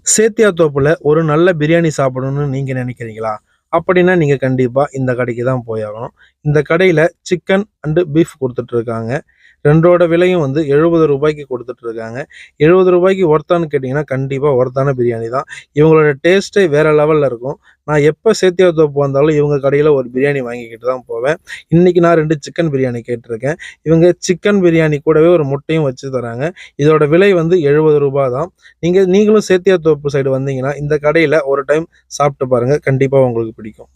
சேத்தியாத்தோப்புல ஒரு நல்ல பிரியாணி சாப்பிடணும்னு நீங்க நினைக்கிறீங்களா? அப்படின்னா நீங்க கண்டிப்பா இந்த கடைக்கு தான் போயாகணும். இந்த கடையில சிக்கன் அண்ட் பீஃப் குடுத்துட்டு இருக்காங்க. 2ஓட விலையும் வந்து ரூ. 70க்கு குடுத்துட்டு இருக்காங்க. ரூ. 70க்கு ஒர்த்தான்னு கேட்டீங்கன்னா, கண்டிப்பா ஒர்த்தான பிரியாணி தான். இவங்களோட டேஸ்ட்டே வேற லெவல்ல இருக்கும். நான் எப்ப சேத்தியாத்தோப்பு வந்தாலும் இவங்க கடையில ஒரு பிரியாணி வாங்கிக்கிட்டு தான் போவேன். இன்னைக்கு நான் 2 சிக்கன் பிரியாணி கேட்டிருக்கேன். இவங்க சிக்கன் பிரியாணி கூடவே ஒரு முட்டையும் வச்சு தராங்க. இதோட விலை வந்து ரூ. 70 தான். நீங்களும் சேத்தியாத்தோப்பு சைடு வந்தீங்கன்னா, இந்த கடையில ஒரு டைம் சாப்பிட்டு பாருங்க. கண்டிப்பா உங்களுக்கு பிடிக்கும்.